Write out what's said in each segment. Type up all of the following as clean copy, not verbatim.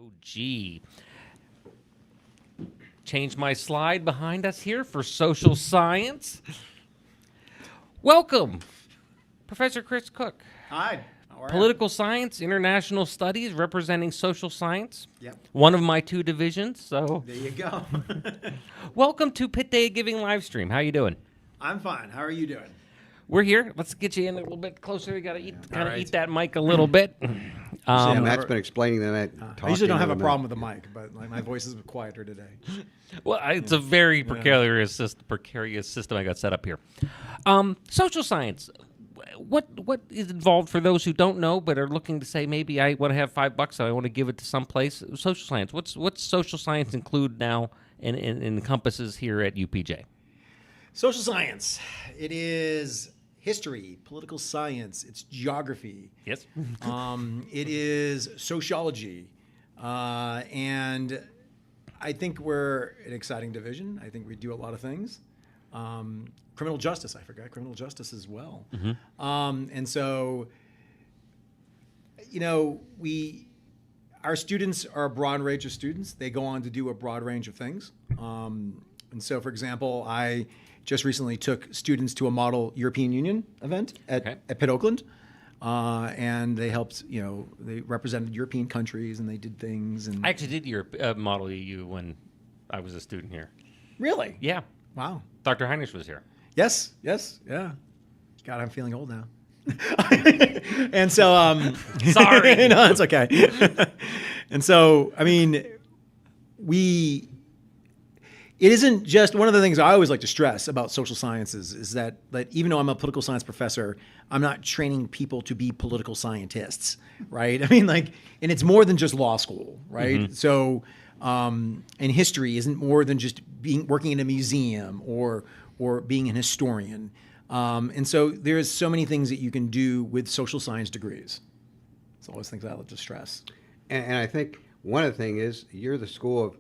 PDOG. Change my slide behind us here for social science. Welcome, Professor Chris Cook. Hi. How are Political science, international studies, representing social science. Yep. One of my two divisions. So you? There you go. welcome to Pit Day Giving live stream. How you doing? I'm fine. How are you doing? We're here. Let's get you in a little bit closer. We got to eat right. that mic a little bit. Matt's been explaining that. I usually don't have a problem with the mic, but my voice is quieter today. Well, it's a very precarious system I got set up here. Social science. What is involved for those who don't know but are looking to say maybe I want to have $5 and I want to give it to some place? Social science. What's social science include now and encompasses here at UPJ? Social science. It is history, political science. It's geography. Yes. It is sociology, and I think we're an exciting division. I think we do a lot of things. Criminal justice, I forgot criminal justice as well. Mm-hmm. And so, our students are a broad range of students. They go on to do a broad range of things. And so, for example, I just recently took students to a model European Union event at PDOG. And they helped, they represented European countries and they did things. And I actually did model EU when I was a student here. Really? Yeah. Wow. Dr. Heinrich was here. Yes, yeah. God, I'm feeling old now. And so, sorry. No, it's okay. And so, it isn't just, one of the things I always like to stress about social sciences is that even though I'm a political science professor, I'm not training people to be political scientists, right? And it's more than just law school, right? Mm-hmm. So, and history isn't more than just working in a museum or being an historian. And so there's so many things that you can do with social science degrees. It's always things I like to stress. And I think one of the things is you're the school of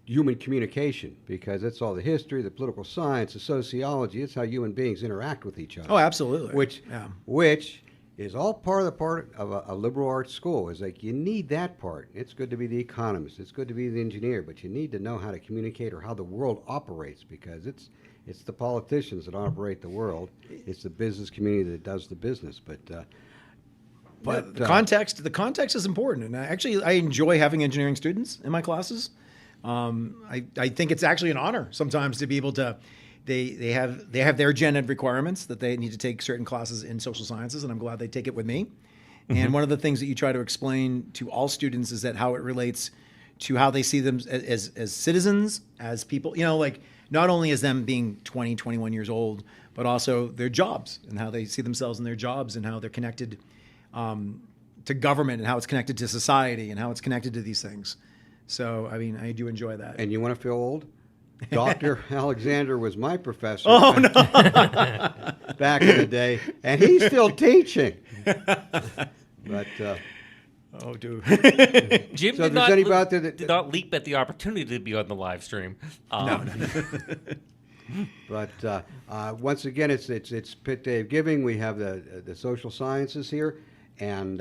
human communication, because it's all the history, the political science, the sociology. It's how human beings interact with each other. Oh, absolutely. Which is all part of a liberal arts school. Is like you need that part. It's good to be the economist. It's good to be the engineer, but you need to know how to communicate or how the world operates, because it's the politicians that operate the world. It's the business community that does the business. But the context is important, and I enjoy having engineering students in my classes. I think it's actually an honor sometimes to be able to. They have their gen ed requirements that they need to take certain classes in social sciences, and I'm glad they take it with me. Mm-hmm. And one of the things that you try to explain to all students is that how it relates to how they see them as citizens, as people. Not only as them being 20, 21 years old, but also their jobs and how they see themselves in their jobs and how they're connected to government and how it's connected to society and how it's connected to these things. So, I do enjoy that. And you want to feel old? Dr. Alexander was my professor. Oh, no. Back in the day, and he's still teaching. But oh, dude. Jim so did not leap at the opportunity to be on the live stream. No. But once again, it's Pit Day of Giving. We have the social sciences here, and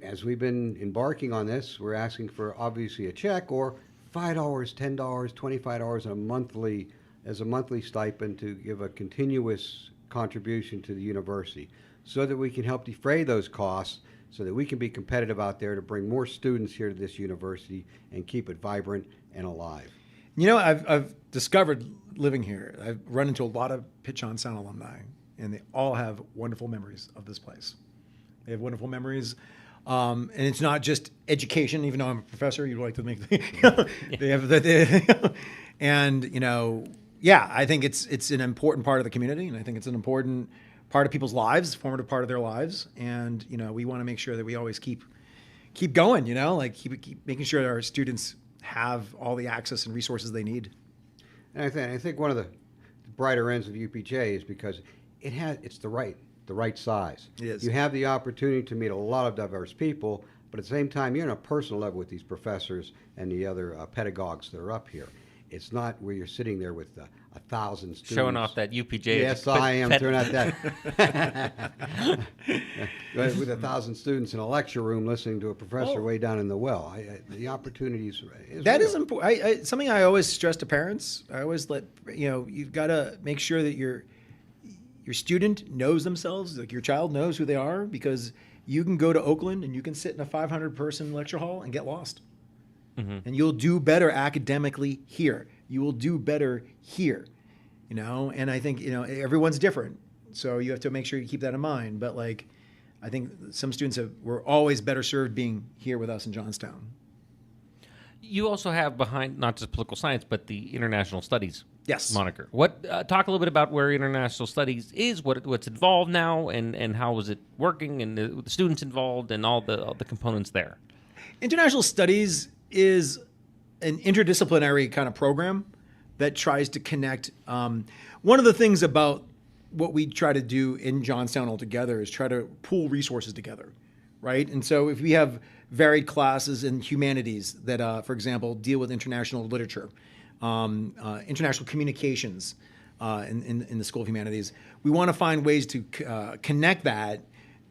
as we've been embarking on this, we're asking for obviously a check or $5, $10, $25 as a monthly stipend to give a continuous contribution to the university, so that we can help defray those costs, so that we can be competitive out there to bring more students here to this university and keep it vibrant and alive. I've discovered living here, I've run into a lot of Pitch on Sound alumni, and they all have wonderful memories of this place. They have wonderful memories. And it's not just education, even though I'm a professor, you'd like to make they have I think it's an important part of the community, and I think it's an important part of people's lives, formative part of their lives. And, we want to make sure that we always keep going, keep making sure that our students have all the access and resources they need. And I think one of the brighter ends of UPJ is because it's the right size. It is. You have the opportunity to meet a lot of diverse people, but at the same time, you're on a personal level with these professors and the other pedagogues that are up here. it's not where you're sitting there with 1,000 students. Showing off that UPJ. Yes, I am. Turn out that. With 1,000 students in a lecture room listening to a professor way down in the well. The opportunities. That is important. Something I always stress to parents. I always you've got to make sure that your student knows themselves, like your child knows who they are, because you can go to Oakland and you can sit in a 500-person lecture hall and get lost. Mm-hmm. And you'll do better academically here. You will do better here, and I think, everyone's different. So you have to make sure you keep that in mind. But I think some students were always better served being here with us in Johnstown. You also have behind not just political science, but the international studies moniker. Talk a little bit about where international studies is, what's involved now, and how is it working, and the students involved, and all the components there. International studies is an interdisciplinary kind of program that tries to connect. One of the things about what we try to do in Johnstown altogether is try to pool resources together, right? And so if we have varied classes in humanities that, for example, deal with international literature, international communications in the School of Humanities, we want to find ways to connect that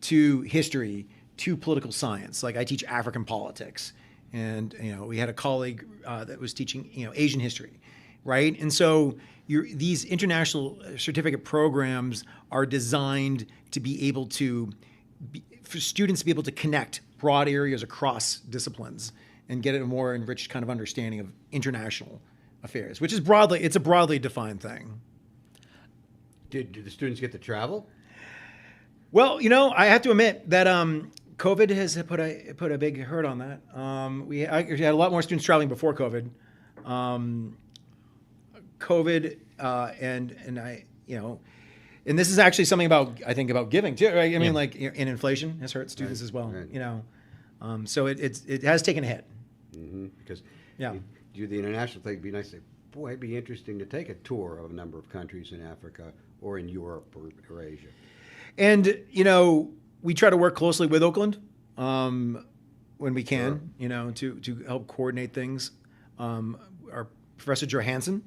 to history, to political science. Like I teach African politics. And we had a colleague that was teaching Asian history, right? And so these international certificate programs are designed to be able for students to be able to connect broad areas across disciplines and get a more enriched kind of understanding of international affairs, which is it's a broadly defined thing. Do the students get to travel? Well, I have to admit that COVID has put a big hurt on that. We had a lot more students traveling before COVID. And this is actually something about giving too, right? I mean, and inflation has hurt students as well. Right. So it has taken a hit. Mm-hmm. Because do the international thing, it'd be nice to say, boy, it'd be interesting to take a tour of a number of countries in Africa or in Europe or Asia. And we try to work closely with Oakland when we can, to help coordinate things. Our Professor Johansson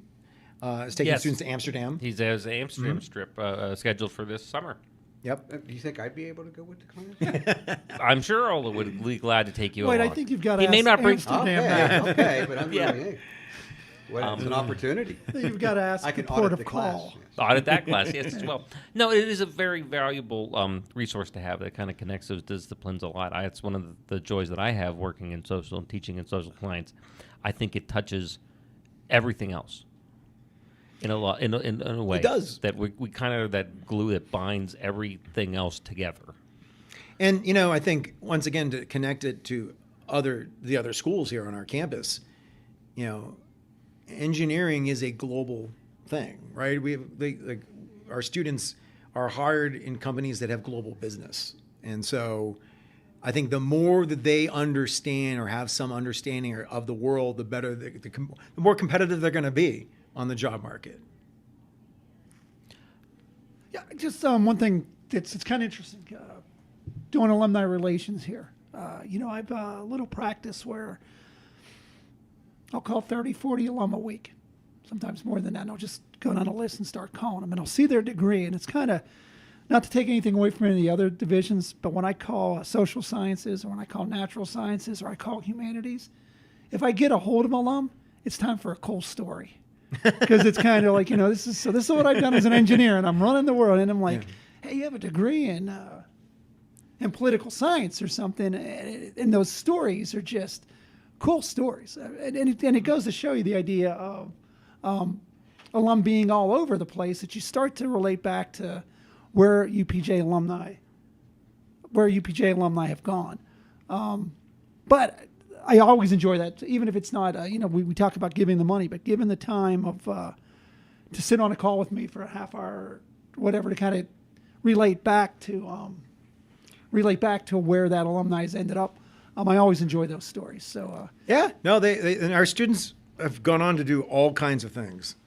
is taking students to Amsterdam. He has an Amsterdam trip scheduled for this summer. Yep. Do you think I'd be able to go with the class? I'm sure Ola would be glad to take you along. I think you've got to He may not bring Amsterdam. Okay, but I'm hey, it's an opportunity. You've got to ask the port of call. Class, yes. Audit that class, yes, as well. No, it is a very valuable resource to have that kind of connects those disciplines a lot. It's one of the joys that I have working in social and teaching in social science. I think it touches everything else in a way. It does. That we kind of that glue that binds everything else together. And I think once again to connect it to the other schools here on our campus, engineering is a global thing, right? Our students are hired in companies that have global business, and so I think the more that they understand or have some understanding of the world, the better, the more competitive they're going to be on the job market. Yeah, just one thing it's kind of interesting doing alumni relations here. I've a little practice where I'll call 30, 40 alum a week, sometimes more than that. And I'll just go down a list and start calling them. And I'll see their degree. And it's kind of, not to take anything away from any of the other divisions, but when I call social sciences or when I call natural sciences or I call humanities, if I get a hold of an alum, it's time for a cool story. Because it's kind of like, this is what I've done as an engineer. And I'm running the world. And I'm like, hey, you have a degree in political science or something. And those stories are just cool stories, and it goes to show you the idea of alum being all over the place, that you start to relate back to where UPJ alumni have gone. But I always enjoy that, even if it's not, we talk about giving the money, but given the time of to sit on a call with me for a half hour, whatever, to kind of relate back to where that alumni has ended up. I always enjoy those stories. So they and our students have gone on to do all kinds of things,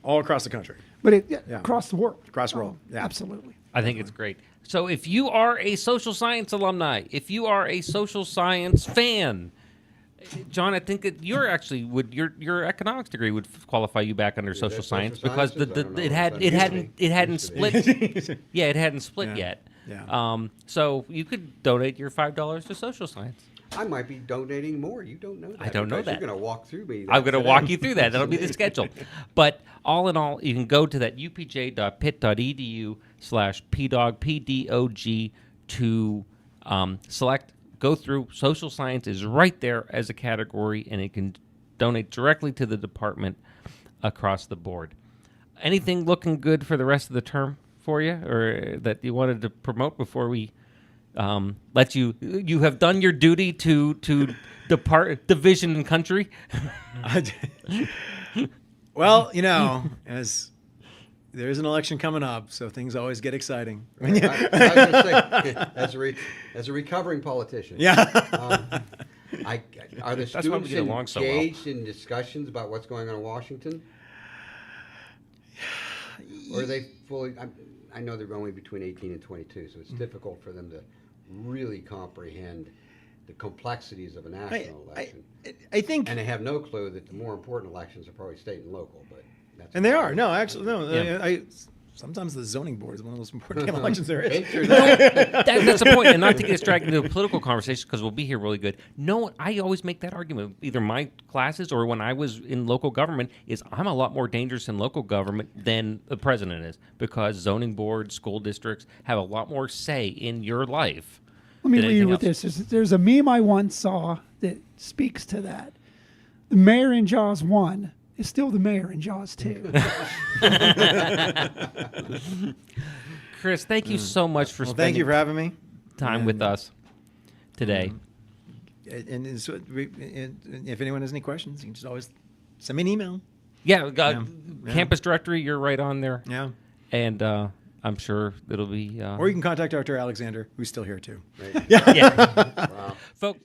all across the country. But across the world. Across the world, Absolutely. I think it's great. So if you are a social science alumni, if you are a social science fan, John, I think that you're actually your economics degree would qualify you back under social that science social because sciences? I don't know it if had that it used hadn't to it hadn't Used to be. split. Yeah, it hadn't split Yeah. yet. Yeah. So you could donate your $5 to social science. I might be donating more. You don't know that. I don't know because that. You're going to walk through me. I'm going to today. walk you through that. That'll be the schedule. But all in all, you can go to that upj.pitt.edu/PDOG, PDOG, to select, go through. Social science is right there as a category, and it can donate directly to the department across the board. Anything looking good for the rest of the term for you, or that you wanted to promote before we let you have done your duty to depart division and country? Well, as there is an election coming up, so things always get exciting. I was gonna say, as a recovering politician. Yeah. Are the That's why we students get along so well. engaged in discussions about what's going on in Washington? Or are they fully? I know they're only between 18 and 22, so it's difficult for them to really comprehend the complexities of a national election. I think, And they have no clue that the more important elections are probably state and local. But that's and they are. No, actually, no. Yeah. Sometimes the zoning board is one of the most important damn elections there is. Enter that. That's the point, and not to get us dragged into a political conversation because we'll be here really good. No, I always make that argument, either my classes or when I was in local government, is I'm a lot more dangerous in local government than the president is, because zoning boards, school districts have a lot more say in your life. Let me than leave you anything with else. this. There's a meme I once saw that speaks to that. The mayor in Jaws 1 is still the mayor in Jaws 2. Chris, thank you so much for Well, thank you spending for having me. time with us today. And if anyone has any questions, you can just always send me an email. Yeah, Yeah. campus directory, you're right on there. Yeah. And I'm sure it'll be... Or you can contact Dr. Alexander, who's still here too. yeah. Wow. Folks...